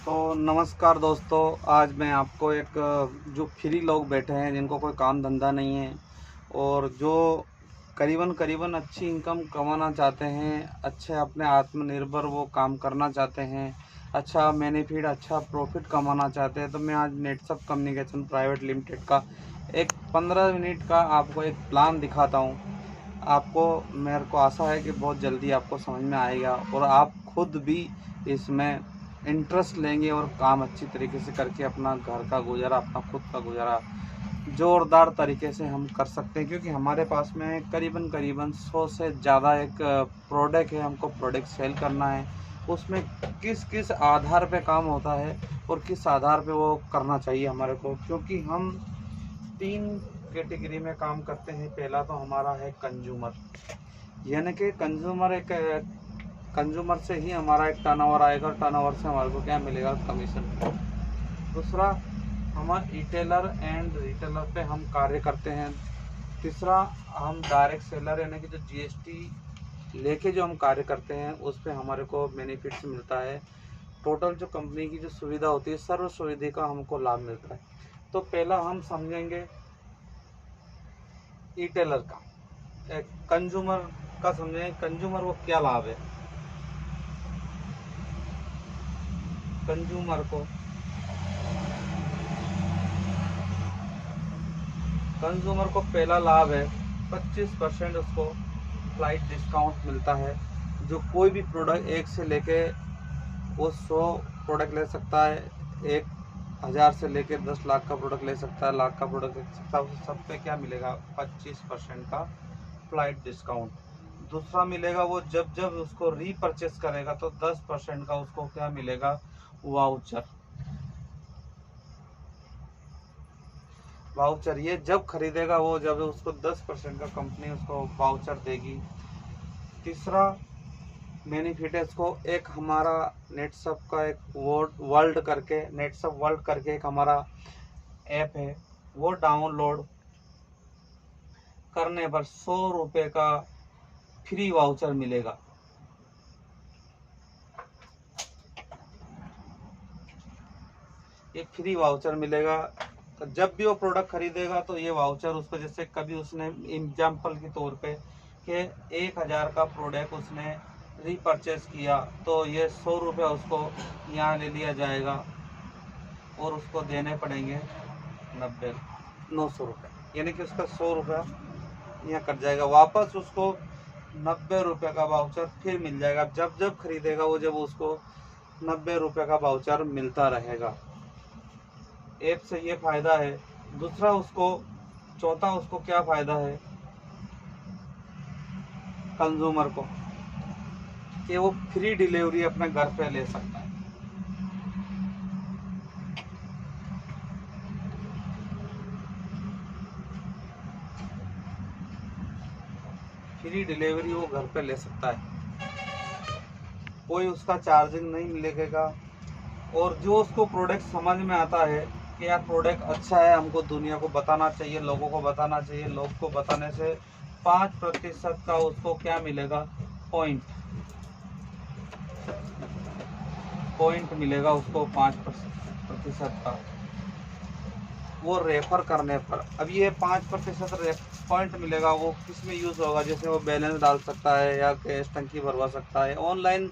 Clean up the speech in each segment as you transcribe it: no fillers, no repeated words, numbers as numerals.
तो नमस्कार दोस्तों, आज मैं आपको एक जो फ्री लोग बैठे हैं जिनको कोई काम धंधा नहीं है और जो करीबन करीबन अच्छी इनकम कमाना चाहते हैं, अच्छे अपने आत्मनिर्भर वो काम करना चाहते हैं, अच्छा बेनिफिट अच्छा प्रॉफिट कमाना चाहते हैं, तो मैं आज नेटसप कम्युनिकेशन प्राइवेट लिमिटेड का एक 15 मिनट का आपको एक प्लान दिखाता हूँ। आपको मेरे को आशा है कि बहुत जल्दी आपको समझ में आएगा और आप खुद भी इसमें इंटरेस्ट लेंगे और काम अच्छी तरीके से करके अपना घर का गुजारा, अपना खुद का गुजारा ज़ोरदार तरीके से हम कर सकते हैं, क्योंकि हमारे पास में करीबन करीबन 100 से ज़्यादा एक प्रोडक्ट है। हमको प्रोडक्ट सेल करना है, उसमें किस किस आधार पे काम होता है और किस आधार पे वो करना चाहिए हमारे को, क्योंकि हम 3 कैटेगरी में काम करते हैं। पहला तो हमारा है कंज्यूमर, यानी कि कंज्यूमर से ही हमारा एक टर्नओवर आएगा, टर्नओवर से हमारे को क्या मिलेगा, कमीशन। दूसरा, हम रिटेलर एंड रिटेलर पे हम कार्य करते हैं। तीसरा, हम डायरेक्ट सेलर यानी कि जो जीएसटी लेके जो हम कार्य करते हैं उस पे हमारे को बेनिफिट्स मिलता है। टोटल जो कंपनी की जो सुविधा होती है, सर्व सुविधा का हमको लाभ मिलता है। तो पहला हम समझेंगे रिटेलर का, कंज्यूमर का समझेंगे। कंज्यूमर को क्या लाभ है। कंज्यूमर को पहला लाभ है 25% उसको फ्लाइट डिस्काउंट मिलता है। जो कोई भी प्रोडक्ट एक से लेके वो 100 प्रोडक्ट ले सकता है, 1000 से लेके 10 लाख का प्रोडक्ट ले सकता है, लाख का प्रोडक्ट ले सकता है, उस सब पे क्या मिलेगा, 25% का फ्लाइट डिस्काउंट। दूसरा मिलेगा, वो जब जब उसको रीपरचेस करेगा तो 10% का उसको क्या मिलेगा, वाउचर। ये जब खरीदेगा, वो जब उसको 10% का कंपनी उसको वाउचर देगी। तीसरा बेनिफिट है इसको, एक हमारा नेटसप का एक वर्ल्ड करके, नेटसप वर्ल्ड करके एक हमारा ऐप है, वो डाउनलोड करने पर 100 रुपये का फ्री वाउचर मिलेगा। ये फ्री वाउचर मिलेगा, तो जब भी वो प्रोडक्ट खरीदेगा तो ये वाउचर उसको, जैसे कभी उसने एग्जाम्पल के तौर पे कि 1000 का प्रोडक्ट उसने रीपरचेस किया तो ये 100 रुपये उसको यहाँ ले लिया जाएगा और उसको देने पड़ेंगे 900 रुपये, यानी कि उसका 100 रुपया यहाँ कट जाएगा। वापस उसको 90 रुपये का वाउचर फिर मिल जाएगा। जब जब खरीदेगा वो, जब उसको 90 रुपये का वाउचर मिलता रहेगा। ऐप से ये फायदा है। दूसरा उसको, चौथा उसको क्या फायदा है कंज्यूमर को, कि वो फ्री डिलीवरी अपने घर पे ले सकता है। फ्री डिलीवरी वो घर पे ले सकता है, कोई उसका चार्जिंग नहीं लगेगा। और जो उसको प्रोडक्ट समझ में आता है कि यार प्रोडक्ट अच्छा है, हमको दुनिया को बताना चाहिए, लोगों को बताना चाहिए, लोग को बताने से 5% का उसको क्या मिलेगा, पॉइंट मिलेगा उसको, 5% का वो रेफर करने पर। अब ये 5% पॉइंट मिलेगा, वो किस में यूज़ होगा, जैसे वो बैलेंस डाल सकता है या कैश टंकी भरवा सकता है, ऑनलाइन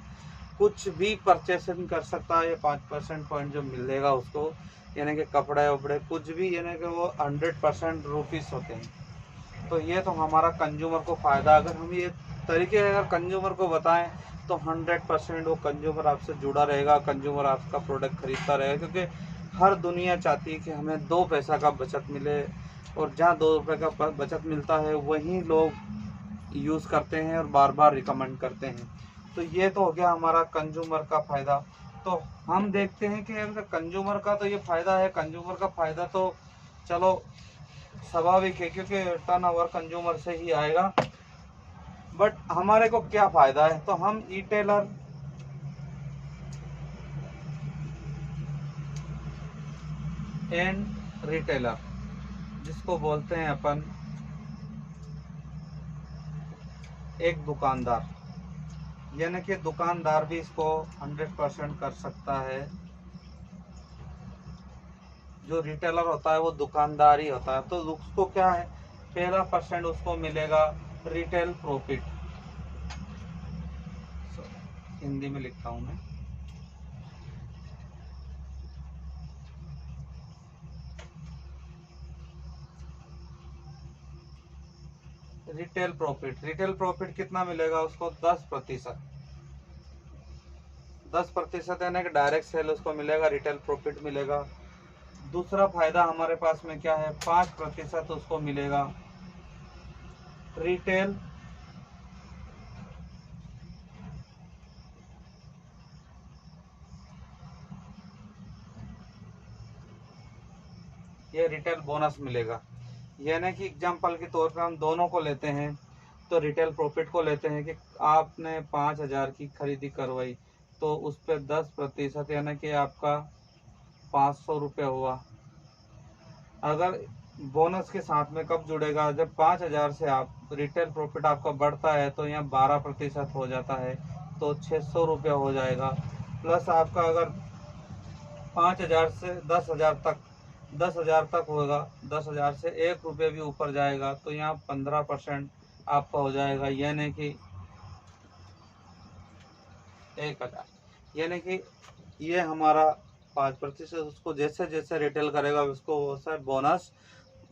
कुछ भी परचेसिंग कर सकता है। ये 5% पॉइंट जो मिलेगा उसको, यानी कि कपड़े वपड़े कुछ भी, यानी कि वो 100% रुपीस होते हैं। तो ये तो हमारा कंज्यूमर को फ़ायदा। अगर हम ये तरीके अगर कंज्यूमर को बताएं तो 100% वो कंज्यूमर आपसे जुड़ा रहेगा, कंज्यूमर आपका प्रोडक्ट खरीदता रहेगा, क्योंकि हर दुनिया चाहती है कि हमें 2 पैसा का बचत मिले, और जहाँ 2 रुपये का बचत मिलता है वहीं लोग यूज़ करते हैं और बार बार रिकमेंड करते हैं। तो ये तो हो गया हमारा कंज्यूमर का फ़ायदा। तो हम देखते हैं कि अगर कंज्यूमर का तो ये फ़ायदा है, कंज्यूमर का फ़ायदा तो चलो स्वाभाविक है, क्योंकि टर्नओवर कंज्यूमर से ही आएगा। बट हमारे को क्या फ़ायदा है, तो हम रिटेलर एंड रिटेलर, जिसको बोलते हैं अपन एक दुकानदार, यानी कि दुकानदार भी इसको 100% कर सकता है, जो रिटेलर होता है वो दुकानदारी होता है, तो उसको क्या है, पहला % उसको मिलेगा रिटेल प्रॉफिट। हिंदी में लिखता हूँ मैं, रिटेल प्रॉफिट। रिटेल प्रॉफिट कितना मिलेगा उसको, 10%। 10% यानी कि डायरेक्ट सेल उसको मिलेगा, रिटेल प्रॉफिट मिलेगा। दूसरा फायदा हमारे पास में क्या है, 5% उसको मिलेगा रिटेल ये रिटेल बोनस मिलेगा। यानी कि एग्जाम्पल के तौर पे हम दोनों को लेते हैं, तो रिटेल प्रॉफिट को लेते हैं कि आपने 5,000 की खरीदी करवाई, तो उस पर 10% यानी कि आपका 500 रुपये हुआ। अगर बोनस के साथ में कब जुड़ेगा, जब 5,000 से आप रिटेल प्रॉफिट आपका बढ़ता है तो यहाँ 12% हो जाता है, तो 600 रुपये हो जाएगा। प्लस आपका अगर 5,000 से 10,000 तक, 10,000 तक होगा, 10,000 से 1 रुपये भी ऊपर जाएगा तो यहाँ 15% आपका हो जाएगा, यानी कि 1,000। यानी कि ये हमारा 5%, उसको जैसे जैसे रिटेल करेगा उसको वैसे बोनस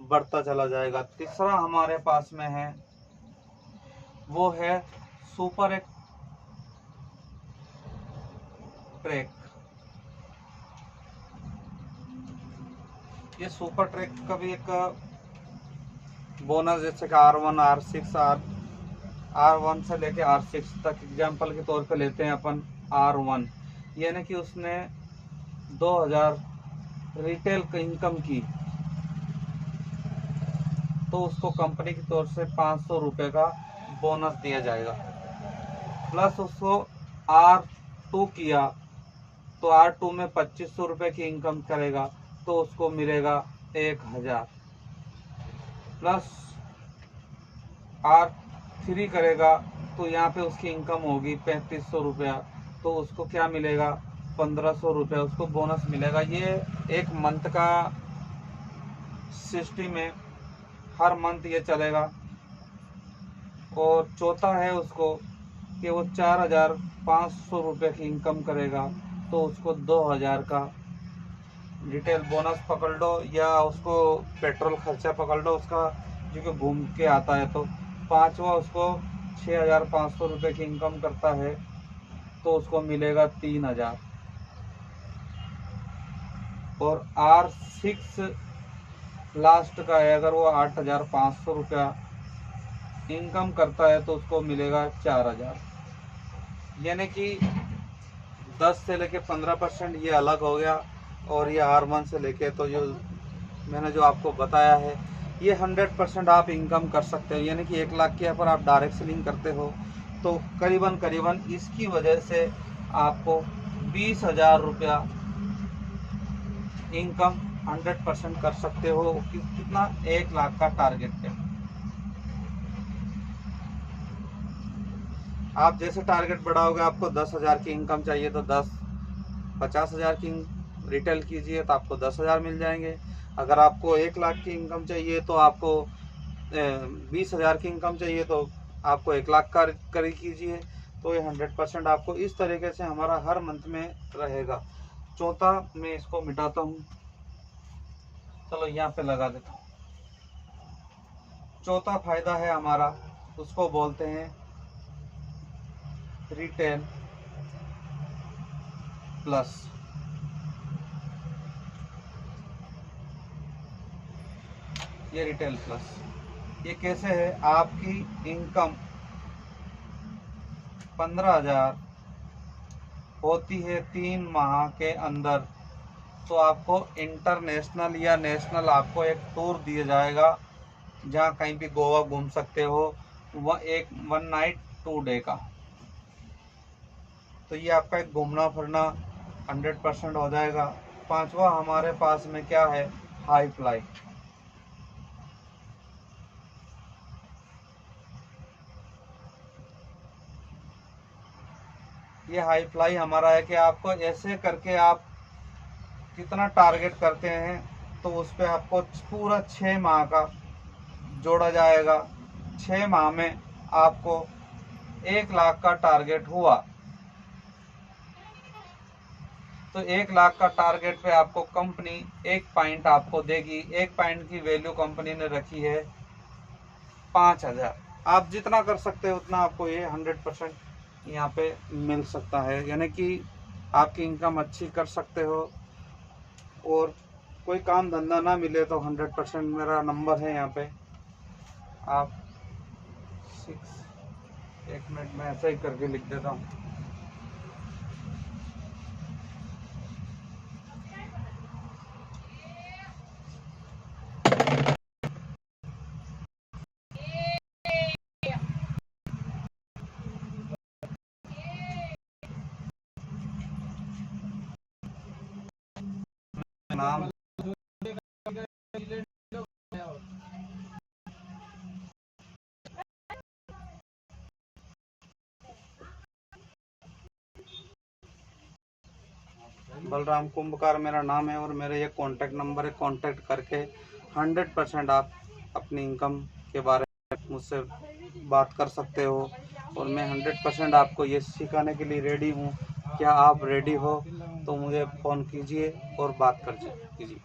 बढ़ता चला जाएगा। तीसरा हमारे पास में है वो है सुपर एक ट्रैक। ये सुपर ट्रैक का भी एक बोनस, जैसे कि R1 R6 R1 से लेके R6 तक, एग्जाम्पल के तौर पे लेते हैं अपन R1, यानी कि उसने 2,000 रिटेल इनकम की, तो उसको कंपनी की तौर से 500 रुपये का बोनस दिया जाएगा। प्लस उसको R2 किया, तो R2 में 2,500 रुपये की इनकम करेगा, तो उसको मिलेगा 1,000। प्लस R3 करेगा, तो यहाँ पे उसकी इनकम होगी 3,500 रुपया, तो उसको क्या मिलेगा, 1,500 रुपया उसको बोनस मिलेगा। ये एक मंथ का सिस्टम है, हर मंथ ये चलेगा। और चौथा है उसको कि वो 4,500 रुपये की इनकम करेगा, तो उसको 2,000 का रिटेल बोनस पकड़ लो, या उसको पेट्रोल खर्चा पकड़ लो उसका, जो कि घूम के आता है। तो पांचवा उसको 6,500 रुपये की इनकम करता है, तो उसको मिलेगा 3,000। और R6 लास्ट का है, अगर वो 8,500 रुपया इनकम करता है तो उसको मिलेगा 4,000। यानी कि 10 से लेके 15% ये अलग हो गया, और ये R1 से लेके, तो जो मैंने जो आपको बताया है, ये 100% आप इनकम कर सकते हो। यानी कि 1 लाख के ऊपर आप डायरेक्ट सेलिंग करते हो, तो करीबन इसकी वजह से आपको 20,000 रुपया इनकम 100% कर सकते हो। कितना, 1 लाख का टारगेट है। आप जैसे टारगेट बढ़ाओगे, आपको 10,000 की इनकम चाहिए तो 50,000 की रिटेल कीजिए तो आपको 10,000 मिल जाएंगे। अगर आपको 1 लाख की इनकम चाहिए तो आपको 20,000 की इनकम चाहिए तो आपको 1 लाख का करी कीजिए, तो ये 100% आपको इस तरीके से हमारा हर मंथ में रहेगा। चौथा मैं इसको मिटाता हूँ, चलो यहाँ पे लगा देता हूँ। चौथा फायदा है हमारा, उसको बोलते हैं रिटेल प्लस। ये रिटेल प्लस ये कैसे है, आपकी इनकम 15,000 होती है 3 माह के अंदर, तो आपको इंटरनेशनल या नेशनल आपको एक टूर दिया जाएगा, जहाँ कहीं भी गोवा घूम सकते हो, वह एक 1 नाइट 2 डे का। तो ये आपका एक घूमना फिरना 100% हो जाएगा। पांचवा हमारे पास में क्या है, हाई फ्लाई। ये हाई फ्लाई हमारा है कि आपको ऐसे करके आप कितना टारगेट करते हैं तो उस पर आपको पूरा 6 माह का जोड़ा जाएगा। 6 माह में आपको 1 लाख का टारगेट हुआ तो 1 लाख का टारगेट पे आपको कंपनी 1 पॉइंट आपको देगी। 1 पॉइंट की वैल्यू कंपनी ने रखी है 5000। आप जितना कर सकते हो उतना आपको ये 100% यहाँ पे मिल सकता है, यानी कि आपकी इनकम अच्छी कर सकते हो। और कोई काम धंधा ना मिले तो 100% मेरा नंबर है यहाँ पे। आप 1 मिनट में ऐसा ही करके लिख देता हूँ। नाम बलराम कुंभकार मेरा नाम है और मेरा ये कॉन्टैक्ट नंबर है। कॉन्टैक्ट करके 100% आप अपनी इनकम के बारे में मुझसे बात कर सकते हो और मैं 100% आपको ये सिखाने के लिए रेडी हूँ। क्या आप रेडी हो तो मुझे फ़ोन कीजिए और बात कर कीजिए।